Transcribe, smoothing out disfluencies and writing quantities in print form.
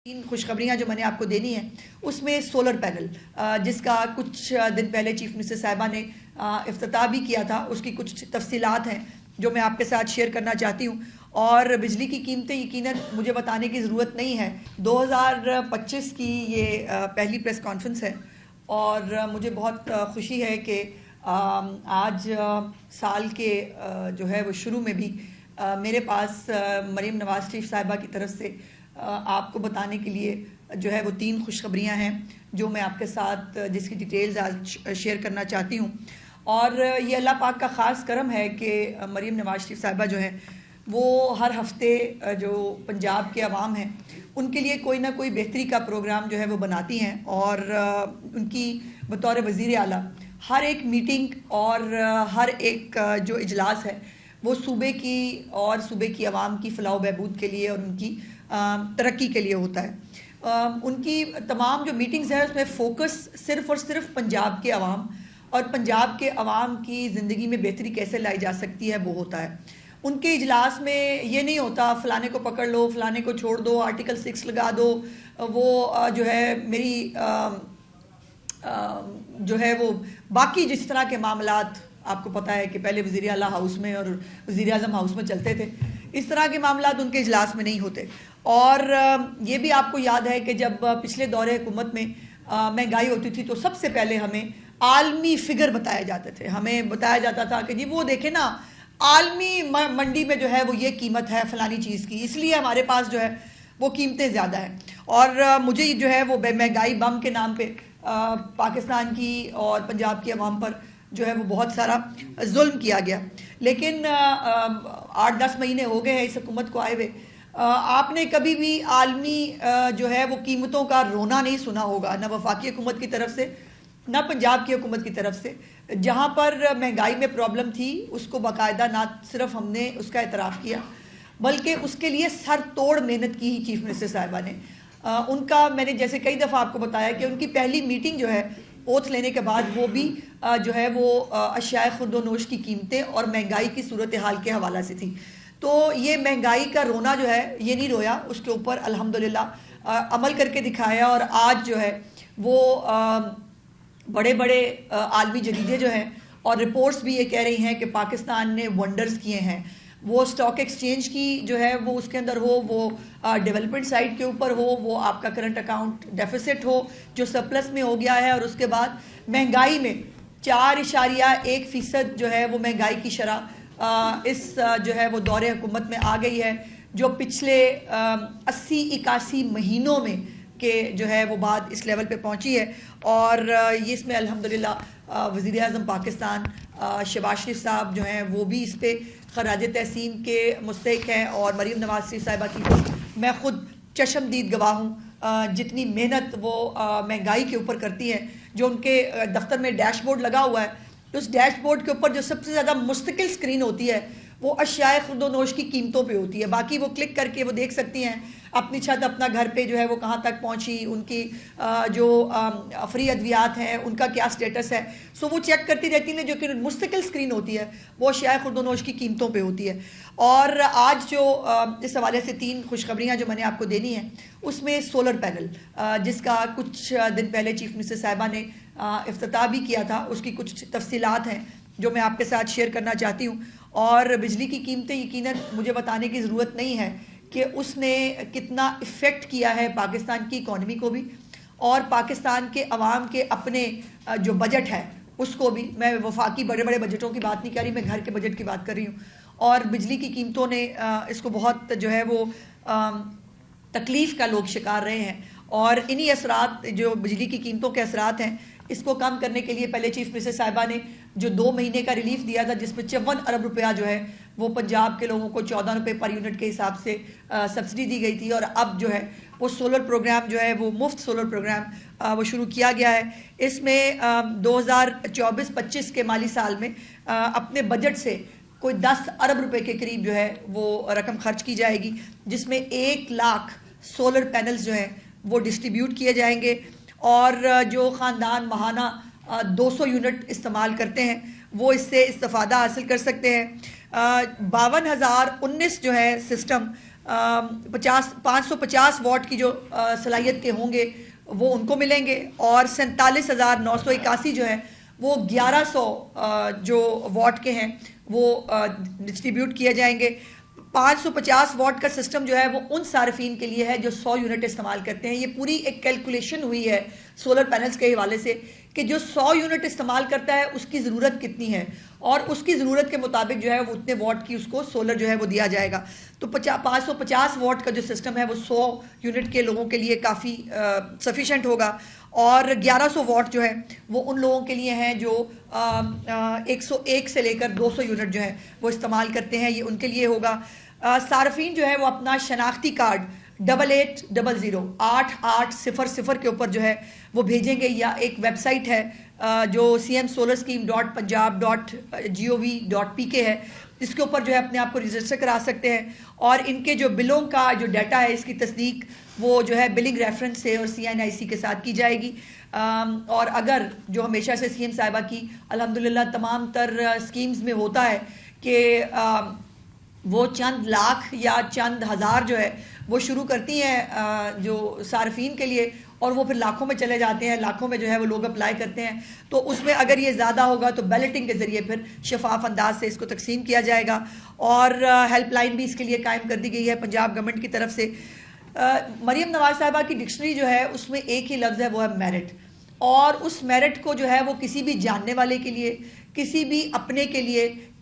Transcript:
तीन खुशखबरियां जो मैंने आपको देनी है उसमें सोलर पैनल जिसका कुछ दिन पहले चीफ मिनिस्टर साहिबा ने इफ्तिताह भी किया था, उसकी कुछ तफसीलात हैं जो मैं आपके साथ शेयर करना चाहती हूँ। और बिजली की कीमतें यकीनन मुझे बताने की ज़रूरत नहीं है। 2025 की ये पहली प्रेस कॉन्फ्रेंस है और मुझे बहुत खुशी है कि आज साल के जो है वो शुरू में भी मेरे पास मरीम नवाज शरीफ साहिबा की तरफ से आपको बताने के लिए जो है वो तीन खुशखबरियाँ हैं जो मैं आपके साथ जिसकी डिटेल्स आज शेयर करना चाहती हूँ। और ये अल्लाह पाक का ख़ास करम है कि मरीम नवाज शरीफ साहिबा जो है वो हर हफ्ते जो पंजाब के अवाम हैं उनके लिए कोई ना कोई बेहतरी का प्रोग्राम जो है वो बनाती हैं। और उनकी बतौर वज़ीर आला हर एक मीटिंग और हर एक जो इजलास है वो सूबे की और सूबे की आवाम की फ़लाह बहबूद के लिए और उनकी तरक्की के लिए होता है। उनकी तमाम जो मीटिंग्स हैं उसमें फ़ोकस सिर्फ़ और सिर्फ पंजाब के अवाम और पंजाब के अवाम की ज़िंदगी में बेहतरी कैसे लाई जा सकती है वो होता है। उनके इजलास में ये नहीं होता फ़लाने को पकड़ लो, फ़लाने को छोड़ दो, आर्टिकल 6 लगा दो, वो जो है मेरी जो है वो बाकी जिस तरह के मामलात आपको पता है कि पहले वज़ीर आला हाउस में और वज़ीर आज़म हाउस में चलते थे, इस तरह के मामलात उनके इजलास में नहीं होते। और ये भी आपको याद है कि जब पिछले दौरे हुकूमत में महंगाई होती थी तो सबसे पहले हमें आलमी फिगर बताए जाते थे। हमें बताया जाता था कि जी वो देखें ना आलमी मंडी में जो है वो ये कीमत है फ़लानी चीज़ की, इसलिए हमारे पास जो है वो कीमतें ज़्यादा हैं। और मुझे जो है वो महंगाई बम के नाम पे पाकिस्तान की और पंजाब की अवाम पर जो है वो बहुत सारा जुल्म किया गया। लेकिन 8-10 महीने हो गए हैं इस हुकूमत को आए हुए, आपने कभी भी आलमी जो है वो कीमतों का रोना नहीं सुना होगा, ना वफाकी हुकूमत की तरफ से ना पंजाब की हुकूमत की तरफ से। जहाँ पर महंगाई में प्रॉब्लम थी उसको बाकायदा ना सिर्फ हमने उसका एतराफ़ किया बल्कि उसके लिए सर तोड़ मेहनत की ही चीफ मिनिस्टर साहिबा ने। उनका मैंने जैसे कई दफ़ा आपको बताया कि उनकी पहली मीटिंग जो है ओथ लेने के बाद वो भी जो है वो अशियाए खुर्दोनोश की कीमतें और महंगाई की सूरत हाल के हवाला से थी। तो ये महंगाई का रोना जो है ये नहीं रोया, उसके ऊपर अल्हम्दुलिल्लाह अमल करके दिखाया। और आज जो है वो बड़े बड़े आलमी जरीदे जो हैं और रिपोर्ट्स भी ये कह रही हैं कि पाकिस्तान ने वंडर्स किए हैं। वो स्टॉक एक्सचेंज की जो है वो उसके अंदर हो, वो डेवलपमेंट साइड के ऊपर हो, वो आपका करंट अकाउंट डेफिसिट हो जो सरप्लस में हो गया है, और उसके बाद महंगाई में 4.1% जो है वो महंगाई की शरह इस जो है वो दौरे हुकूमत में आ गई है, जो पिछले 80-81 महीनों में के जो है वो बात इस लेवल पे पहुंची है। और ये इसमें अल्हम्दुलिल्लाह वज़ीर आज़म पाकिस्तान शहबाज शरीफ साहब जो हैं वो भी इस पे खराज तहसीन के मुस्तहिक हैं। और मरीम नवाज शरीफ साहिबा की तो मैं ख़ुद चशमदीद गवाह हूँ जितनी मेहनत वो महंगाई के ऊपर करती हैं। जो उनके दफ्तर में डैशबोर्ड लगा हुआ है, उस डैशबोर्ड के ऊपर जो सबसे ज़्यादा मुस्तकिल स्क्रीन होती है वो अशियाए खुर्दोनोश की कीमतों पे होती है। बाकी वो क्लिक करके वो देख सकती हैं अपनी छत अपना घर पे जो है वो कहाँ तक पहुँची, उनकी जो फ्री अद्वियात हैं उनका क्या स्टेटस है, सो वो चेक करती रहती हैं। जो कि मुस्तकिल स्क्रीन होती है वो अशियाए खुर्दोनोश की कीमतों पे होती है। और आज जो इस हवाले से तीन खुशखबरियाँ जो मैंने आपको देनी है उसमें सोलर पैनल जिसका कुछ दिन पहले चीफ मिनिस्टर साहिबा ने इफ्तिताह भी किया था, उसकी कुछ तफसीलात हैं जो मैं आपके साथ शेयर करना चाहती हूँ। और बिजली की कीमतें यकीनन मुझे बताने की ज़रूरत नहीं है कि उसने कितना इफ़ेक्ट किया है पाकिस्तान की इकॉनमी को भी और पाकिस्तान के अवाम के अपने जो बजट है उसको भी। मैं वफाकी बड़े बड़े बजटों की बात नहीं कर रही, मैं घर के बजट की बात कर रही हूँ। और बिजली की कीमतों ने इसको बहुत जो है वो तकलीफ़ का लोग शिकार रहे हैं। और इन्हीं असरात जो बिजली की कीमतों के असरात हैं इसको कम करने के लिए पहले चीफ मिनिस्टर साहिबा ने जो 2 महीने का रिलीफ दिया था जिसमें 54 अरब रुपया जो है वो पंजाब के लोगों को 14 रुपये पर यूनिट के हिसाब से सब्सिडी दी गई थी। और अब जो है वो सोलर प्रोग्राम जो है वो मुफ्त सोलर प्रोग्राम वो शुरू किया गया है। इसमें 2024-25 के माली साल में अपने बजट से कोई 10 अरब रुपए के करीब जो है वो रकम खर्च की जाएगी, जिसमें 1 लाख सोलर पैनल्स जो हैं वो डिस्ट्रीब्यूट किए जाएंगे। और जो ख़ानदान माहाना 200 यूनिट इस्तेमाल करते हैं वो इससे इस्तेफ़ादा हासिल कर सकते हैं। 52,019 جو ہے سسٹم 550 واٹ کی جو صلاحیت کے ہوں گے وہ ان کو ملیں گے، اور 47,981 جو ہے وہ 1100 جو واٹ کے ہیں وہ ڈسٹریبیوٹ کیے جائیں گے۔ 550 واٹ کا سسٹم جو ہے وہ ان صارفین کے لیے ہے جو 100 یونٹ استعمال کرتے ہیں۔ یہ پوری ایک کیلکولیشن ہوئی ہے سولر پینلز کے حوالے سے کہ جو 100 یونٹ استعمال کرتا ہے اس کی ضرورت کتنی ہے، اور اس کی ضرورت کے مطابق جو ہے وہ اتنے واٹ کی اس کو سولر جو ہے وہ دیا جائے گا۔ تو 550 واٹ کا جو سسٹم ہے وہ 100 یونٹ کے لوگوں کے لیے کافی سفیشینٹ ہوگا، اور 1100 واٹ جو ہے وہ ان لوگوں کے لیے ہیں جو 101 سے لے کر 200 یونٹ جو ہے وہ استعمال کرتے ہیں، یہ ان کے لیے ہوگا۔ صارفین جو ہے وہ اپنا شناختی کارڈ 8800 8800 کے اوپر جو ہے وہ بھیجیں گے، یا ایک ویب سائٹ ہے جو cmsolarscheme.punjab.gov.pk ہے، اس کے اوپر جو ہے اپنے آپ کو رجسٹر کرا سکتے ہیں، اور ان کے جو بلوں کا جو ڈیٹا ہے اس کی تصدیق وہ جو ہے بلنگ ریفرنس سے اور CNIC کے ساتھ کی جائے گی۔ اور اگر جو ہمیشہ سے CM صاحبہ کی الحمدللہ تمام تر اسکیمز میں ہوتا ہے کہ وہ چند لاکھ یا چند ہزار جو ہے وہ شروع کرتی ہیں جو صارفین کے لیے، اور وہ پھر لاکھوں میں چلے جاتے ہیں، لاکھوں میں جو ہے وہ لوگ اپلائی کرتے ہیں، تو اس میں اگر یہ زیادہ ہوگا تو بیلٹنگ کے ذریعے پھر شفاف انداز سے اس کو تقسیم کیا جائے گا، اور ہیلپ لائن بھی اس کے لیے قائم کر دی گئی ہے پنجاب گورنمنٹ کی طرف سے۔ مریم نواز صاحبہ کی ڈکشنری جو ہے اس میں ایک ہی لفظ ہے، وہ ہے میرٹ، اور اس میرٹ کو جو ہے وہ کسی بھی جاننے والے کے لیے، کسی بھی اپنے کے لیے